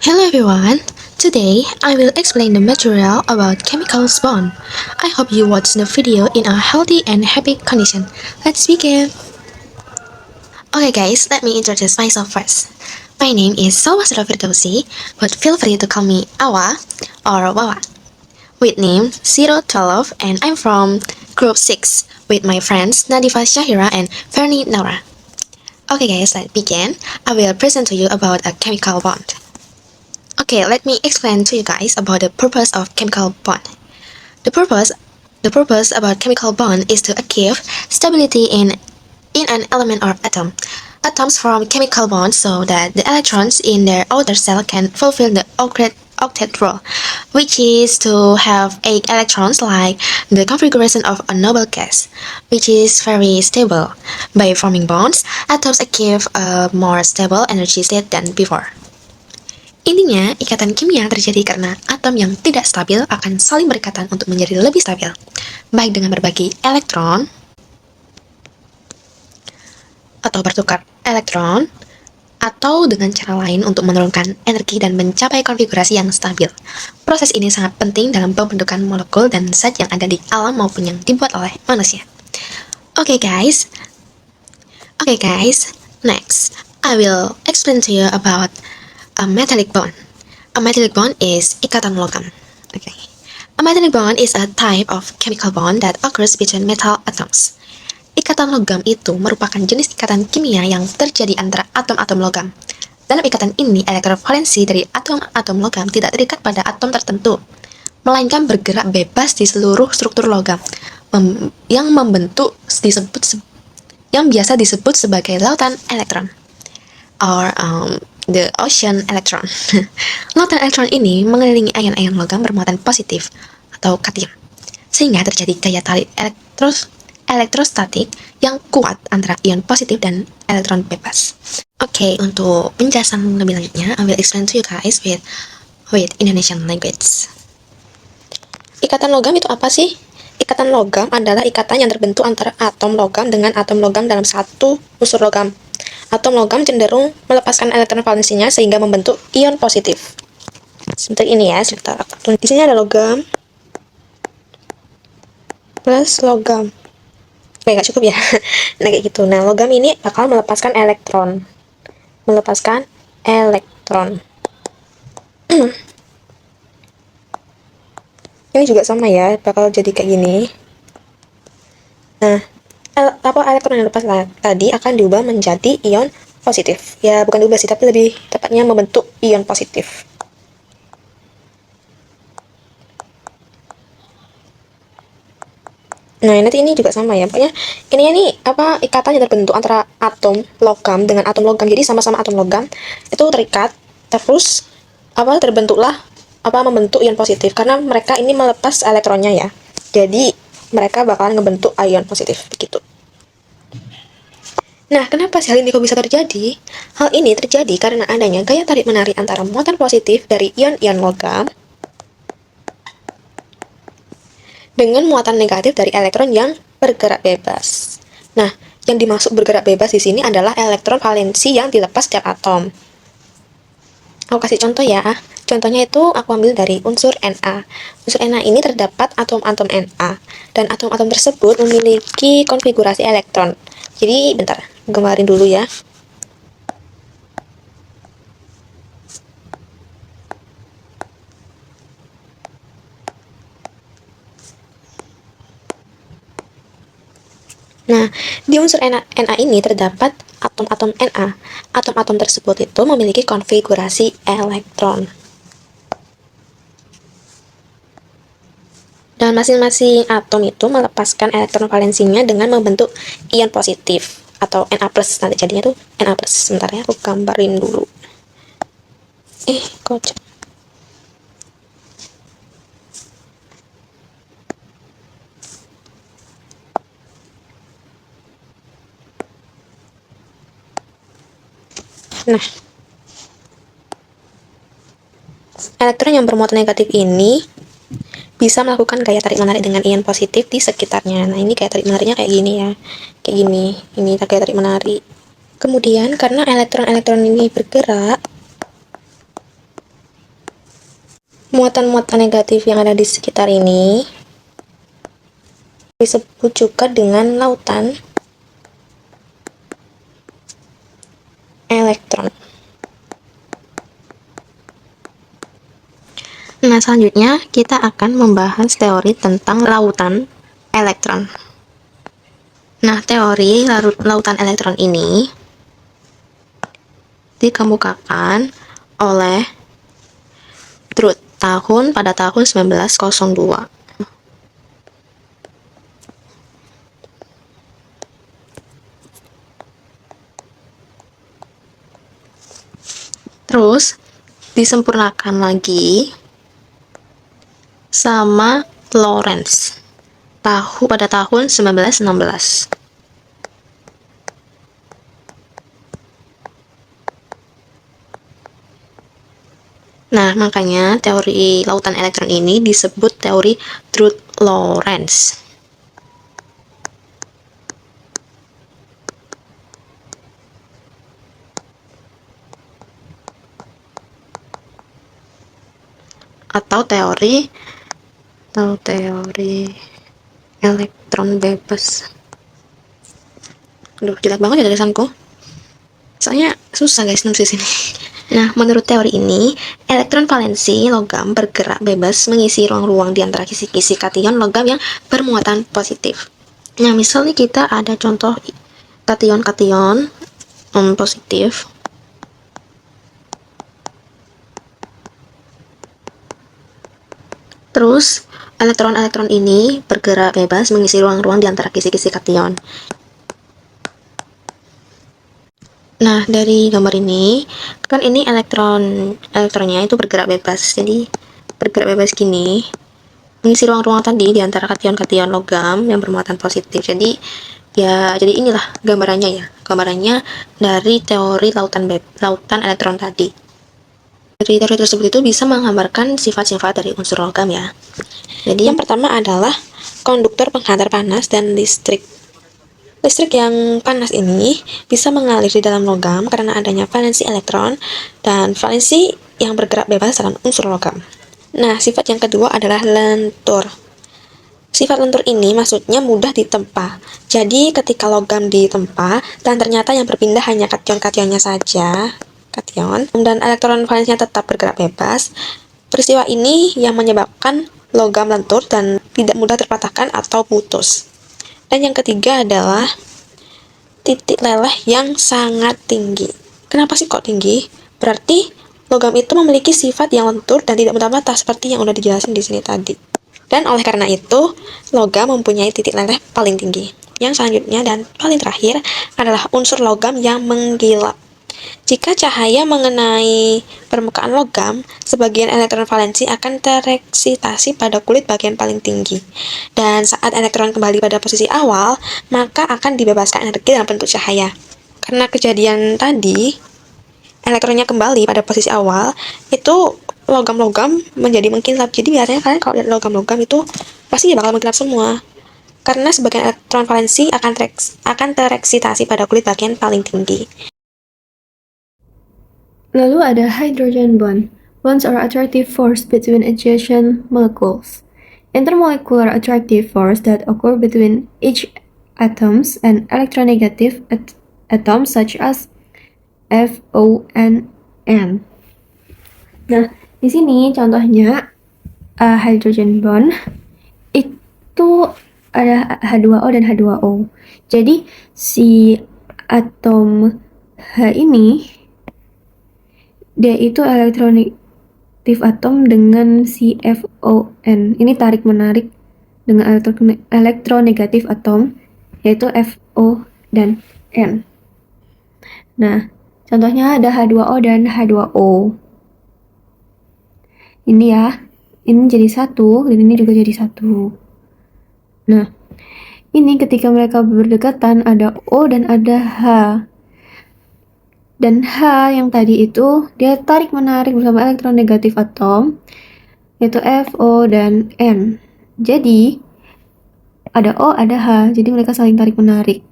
Hello everyone. Today I will explain the material about chemical bond. I hope you watch the video in a healthy and happy condition. Let's begin. Okay guys, let me introduce myself first. My name is Sawasra Firdausi, but feel free to call me Awa or Wawa. With name 012 and I'm from group 6 with my friends Nadifa Shahira and Fernie Naura. Okay guys, let's begin. I will present to you about a chemical bond. Okay, let me explain to you guys about the purpose of chemical bond. The purpose about chemical bond is to achieve stability in an element or atom. Atoms form chemical bonds so that the electrons in their outer shell can fulfill the octet rule, which is to have 8 electrons like the configuration of a noble gas, which is very stable. By forming bonds, atoms achieve a more stable energy state than before. Intinya, ikatan kimia terjadi karena atom yang tidak stabil akan saling berikatan untuk menjadi lebih stabil, baik dengan berbagi elektron atau bertukar elektron, atau dengan cara lain untuk menurunkan energi dan mencapai konfigurasi yang stabil. Proses ini sangat penting dalam pembentukan molekul dan zat yang ada di alam maupun yang dibuat oleh manusia. Okay guys, next I will explain to you about a metallic bond. A metallic bond is ikatan logam. Okay. A metallic bond is a type of chemical bond that occurs between metal atoms. Ikatan logam itu merupakan jenis ikatan kimia yang terjadi antara atom-atom logam. Dalam ikatan ini, elektrovalensi dari atom-atom logam tidak terikat pada atom tertentu, melainkan bergerak bebas di seluruh struktur logam, yang biasa disebut sebagai lautan elektron, or the ocean electron. Lautan elektron ini mengelilingi ion-ion logam bermuatan positif atau kation, sehingga terjadi gaya tarik elektrostatik yang kuat antara ion positif dan elektron bebas. Oke, untuk penjelasan lebih lanjutnya, I will explain to you guys with Indonesian language. Ikatan logam itu apa sih? Ikatan logam adalah ikatan yang terbentuk antara atom logam dengan atom logam dalam satu unsur logam. Atom logam cenderung melepaskan elektron valensinya sehingga membentuk ion positif. Seperti ini ya, sebentar. Di sini ada logam plus logam. Oke, nggak cukup ya. Nah, kayak gitu. Nah, logam ini bakal melepaskan elektron. Ini juga sama ya, bakal jadi kayak gini. Nah, elektron yang lepas tadi akan diubah menjadi ion positif. Ya, bukan diubah sih, tapi lebih tepatnya membentuk ion positif. Nah, nanti ini juga sama ya. Pokoknya ini ikatan yang terbentuk antara atom logam dengan atom logam. Jadi sama-sama atom logam itu terikat, terus terbentuklah membentuk ion positif karena mereka ini melepas elektronnya ya. Jadi mereka bakalan ngebentuk ion positif begitu. Nah, kenapa sih hal ini kok bisa terjadi? Hal ini terjadi karena adanya gaya tarik-menarik antara muatan positif dari ion-ion logam dengan muatan negatif dari elektron yang bergerak bebas. Nah, yang dimaksud bergerak bebas di sini adalah elektron valensi yang dilepas setiap atom. Aku kasih contoh ya. Contohnya itu aku ambil dari unsur Na. Unsur Na ini terdapat atom-atom Na, dan atom-atom tersebut memiliki konfigurasi elektron. Jadi, bentar, gambarin dulu ya. Nah, di unsur Na ini terdapat atom-atom Na. Atom-atom tersebut itu memiliki konfigurasi elektron. Dan masing-masing atom itu melepaskan elektron valensinya dengan membentuk ion positif atau Na+. Nanti jadinya tuh Na+. Sebentar ya, aku gambarin dulu. Kocak. Nah, elektron yang bermuatan negatif ini bisa melakukan gaya tarik-menarik dengan ion positif di sekitarnya. Nah, ini gaya tarik-menariknya kayak gini ya. Kayak gini. Ini gaya tarik-menarik. Kemudian, karena elektron-elektron ini bergerak, Muatan-muatan negatif yang ada di sekitar ini disebut juga dengan lautan elektron. Nah, selanjutnya kita akan membahas teori tentang lautan elektron. Nah, teori lautan elektron ini dikemukakan oleh Drude pada tahun 1902. Terus disempurnakan lagi sama Lorentz pada tahun 1916. Nah, makanya teori lautan elektron ini disebut teori Drude-Lorentz. Atau teori elektron bebas. Aduh, jelek banget ya tulisanku. Soalnya susah guys nulis di sini. Nah, menurut teori ini, elektron valensi logam bergerak bebas mengisi ruang-ruang di antara kisi-kisi kation logam yang bermuatan positif. Nah, misalnya kita ada contoh kation-kation positif. Terus, elektron-elektron ini bergerak bebas mengisi ruang-ruang di antara kisi-kisi kation. Nah, dari gambar ini, kan ini elektronnya itu bergerak bebas. Jadi, bergerak bebas gini, mengisi ruang-ruang tadi di antara kation-kation logam yang bermuatan positif. Jadi, jadi inilah gambarannya ya. Gambarannya dari teori lautan elektron tadi. Dari teori tersebut itu bisa menggambarkan sifat-sifat dari unsur logam ya. Jadi, yang pertama adalah konduktor penghantar panas dan listrik. Listrik yang panas ini bisa mengalir di dalam logam karena adanya valensi elektron dan valensi yang bergerak bebas dalam unsur logam. Nah, sifat yang kedua adalah lentur. Sifat lentur ini maksudnya mudah ditempa. Jadi, ketika logam ditempa dan ternyata yang berpindah hanya kation-kationnya saja, dan elektron valensinya tetap bergerak bebas, peristiwa ini yang menyebabkan logam lentur dan tidak mudah terpatahkan atau putus. Dan yang ketiga adalah titik leleh yang sangat tinggi. Kenapa sih kok tinggi? Berarti logam itu memiliki sifat yang lentur dan tidak mudah patah seperti yang udah dijelasin di sini tadi. Dan oleh karena itu, logam mempunyai titik leleh paling tinggi. Yang selanjutnya dan paling terakhir adalah unsur logam yang menggilap. Jika cahaya mengenai permukaan logam, sebagian elektron valensi akan tereksitasi pada kulit bagian paling tinggi. Dan saat elektron kembali pada posisi awal, maka akan dibebaskan energi dalam bentuk cahaya. Karena kejadian tadi, elektronnya kembali pada posisi awal, itu logam-logam menjadi mengkilap. Jadi biasanya kalian kalau lihat logam-logam itu pasti bakal mengkilap semua. Karena sebagian elektron valensi akan tereksitasi pada kulit bagian paling tinggi. Lalu ada hydrogen bond. Bonds are attractive force between adjacent molecules. Intermolecular attractive force that occur between each atoms and electronegative atoms such as F, O, and N. Nah, di sini contohnya hydrogen bond itu ada H2O dan H2O. Jadi si atom H ini dia itu elektronegatif atom dengan CFON. Ini tarik-menarik dengan elektronegatif atom, yaitu FO dan N. Nah, contohnya ada H2O dan H2O. Ini ya, ini jadi satu, dan ini juga jadi satu. Nah, ini ketika mereka berdekatan ada O dan ada H. Dan H yang tadi itu dia tarik-menarik bersama elektron negatif atom, yaitu F, O, dan N. Jadi ada O, ada H, jadi mereka saling tarik-menarik.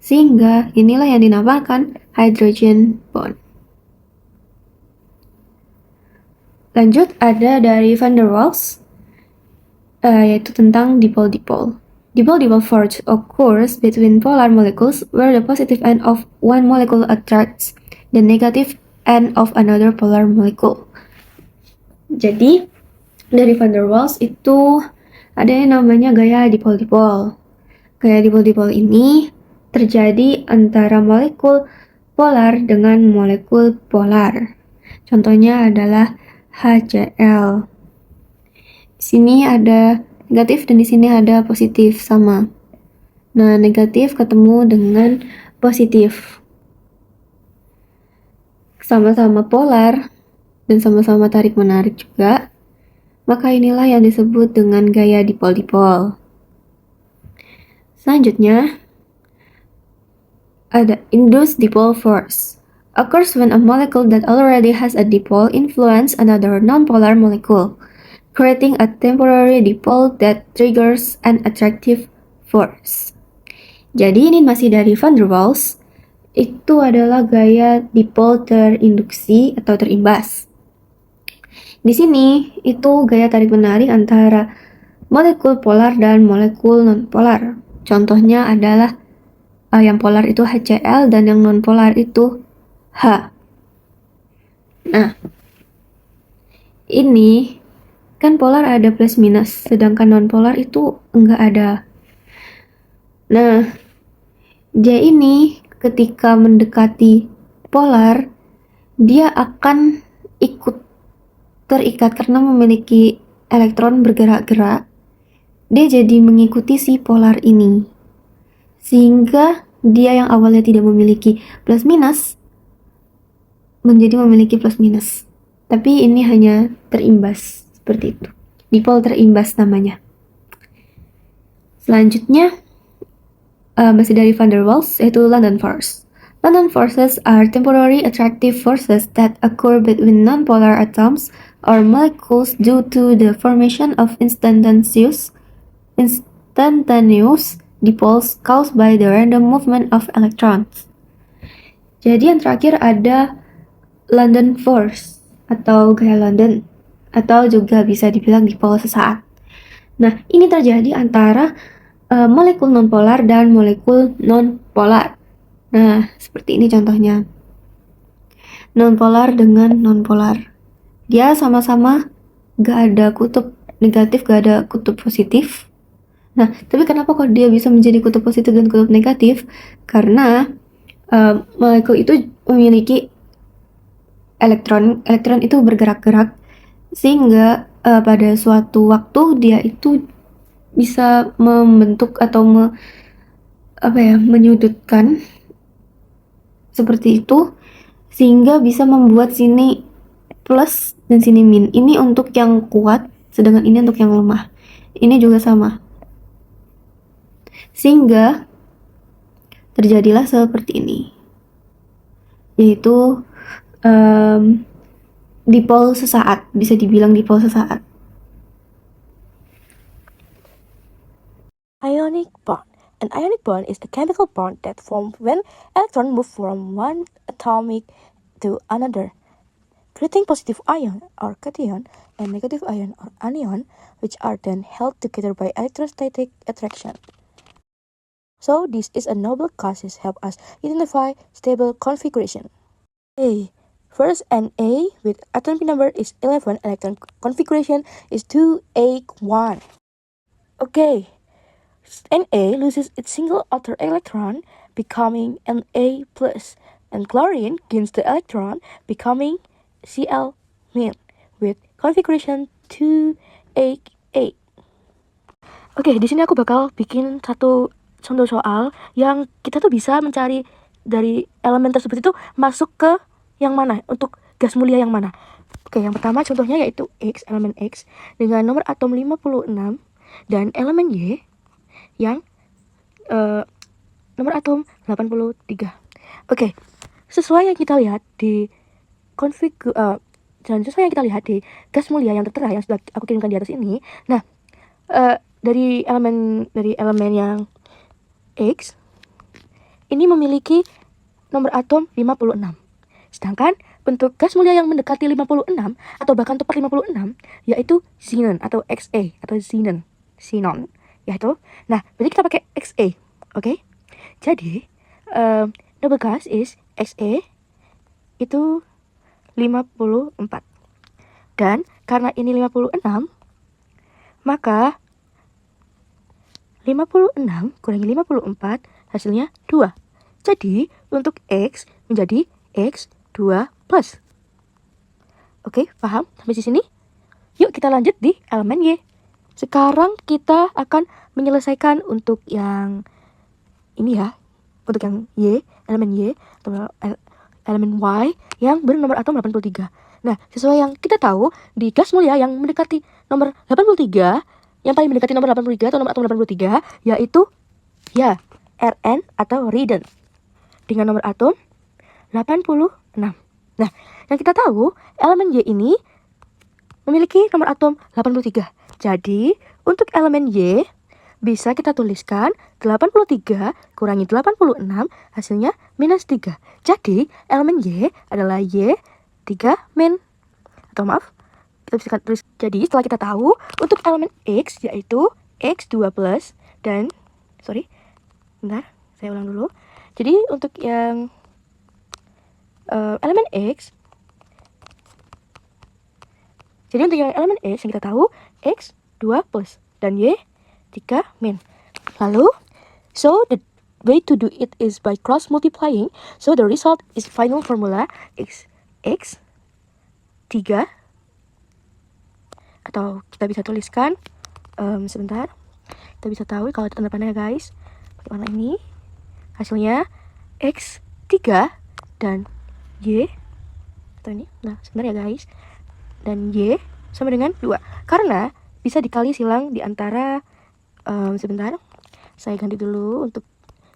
Sehingga inilah yang dinamakan hydrogen bond. Lanjut ada dari van der Waals, yaitu tentang dipole-dipole. Dipole-dipole force occurs between polar molecules where the positive end of one molecule attracts the negative end of another polar molecule. Jadi, dari van der Waals itu ada yang namanya gaya dipole-dipole. Gaya dipole-dipole ini terjadi antara molekul polar dengan molekul polar. Contohnya adalah HCl. Di sini ada negatif dan di sini ada positif sama. Nah, negatif ketemu dengan positif. Sama-sama polar dan sama-sama tarik-menarik juga. Maka inilah yang disebut dengan gaya dipole-dipole. Selanjutnya, ada induced dipole force. Occurs when a molecule that already has a dipole influence another nonpolar molecule, creating a temporary dipole that triggers an attractive force. Jadi ini masih dari van der Waals. Itu adalah gaya dipole terinduksi atau terimbas. Di sini itu gaya tarik-menarik antara molekul polar dan molekul nonpolar. Contohnya adalah yang polar itu HCl dan yang nonpolar itu H. Nah, ini kan polar ada plus minus, sedangkan nonpolar itu enggak ada. Nah, dia ini ketika mendekati polar, dia akan ikut terikat karena memiliki elektron bergerak-gerak. Dia jadi mengikuti si polar ini. Sehingga dia yang awalnya tidak memiliki plus minus menjadi memiliki plus minus. Tapi ini hanya terimbas seperti itu. Dipole terimbas namanya. Selanjutnya masih dari van der Waals, yaitu London force. London forces are temporary attractive forces that occur between nonpolar atoms or molecules due to the formation of instantaneous dipoles caused by the random movement of electrons. Jadi yang terakhir ada London force atau gaya London, atau juga bisa dibilang dipole sesaat. Nah, ini terjadi antara molekul nonpolar dan molekul nonpolar. Nah, seperti ini contohnya. Nonpolar dengan nonpolar. Dia sama-sama gak ada kutub negatif, gak ada kutub positif. Nah, tapi kenapa kok dia bisa menjadi kutub positif dan kutub negatif? Karena molekul itu memiliki elektron itu bergerak-gerak sehingga pada suatu waktu dia itu bisa membentuk atau menyudutkan seperti itu sehingga bisa membuat sini plus dan sini min. Ini untuk yang kuat, sedangkan ini untuk yang lemah. Ini juga sama. Sehingga terjadilah seperti ini. Yaitu dipole sesaat, bisa dibilang dipole sesaat. Ionic bond. An ionic bond is a chemical bond that forms when electrons move from one atomic to another, creating positive ion or cation and negative ion or anion, which are then held together by electrostatic attraction. So this is a noble causes help us identify stable configuration. First Na with atomic number is 11, electron configuration is 2A1. Okay, Na loses its single outer electron, becoming Na+, and chlorine gains the electron, becoming Cl- with configuration 2A8. Oke, di sini aku bakal bikin satu contoh soal yang kita tuh bisa mencari dari elemen tersebut itu masuk ke yang mana, untuk gas mulia yang mana. Oke, yang pertama contohnya yaitu X, elemen X dengan nomor atom 56 dan elemen Y yang nomor atom 83. Oke, sesuai yang kita lihat di sesuai yang kita lihat di gas mulia yang tertera yang sudah aku kirimkan di atas ini. Nah, dari elemen yang X ini memiliki nomor atom 56. Sedangkan untuk gas mulia yang mendekati 56 atau bahkan tepat 56 yaitu xenon atau Xa atau xenon yaitu. Nah, berarti kita pakai Xa. Oke. Jadi noble gas is Xa itu 54. Dan karena ini 56, maka 56 kurangi 54 hasilnya 2. Jadi untuk X menjadi X2 plus. Oke, paham sampai di sini? Yuk kita lanjut di elemen Y. Sekarang kita akan menyelesaikan untuk yang ini ya. Untuk yang Y, elemen Y atau elemen Y yang bernomor atom 83. Nah, sesuai yang kita tahu, di gas mulia yang mendekati nomor 83, yang paling mendekati nomor 83 atau nomor atom 83, yaitu ya Rn atau Radon dengan nomor atom 86. Nah, yang kita tahu, elemen Y ini memiliki nomor atom 83. Jadi, untuk elemen Y bisa kita tuliskan 83 kurangi 86 hasilnya minus 3. Jadi, elemen Y adalah Y3 min. Atau maaf, kita bisa tulis. Jadi, setelah kita tahu untuk elemen X yaitu X2 plus dan bentar, saya ulang dulu. Jadi, untuk yang elemen X, jadi untuk yang elemen X yang kita tahu X2 plus dan Y3 min. Lalu, so the way to do it is by cross multiplying. So the result is final formula X3, atau kita bisa tuliskan sebentar. Kita bisa tahu kalau tanda panah guys. Pakai warna ini. Hasilnya X3 dan Y atau ini. Nah, sebentar ya guys. Dan Y sama dengan 2. Karena bisa dikali silang di antara sebentar. Saya ganti dulu untuk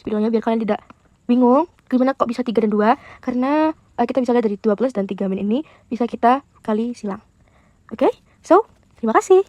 videonya biar kalian tidak bingung gimana kok bisa 3 dan 2. Karena kita bisa lihat dari 2 plus dan 3 min ini bisa kita kali silang. Oke? So, terima kasih.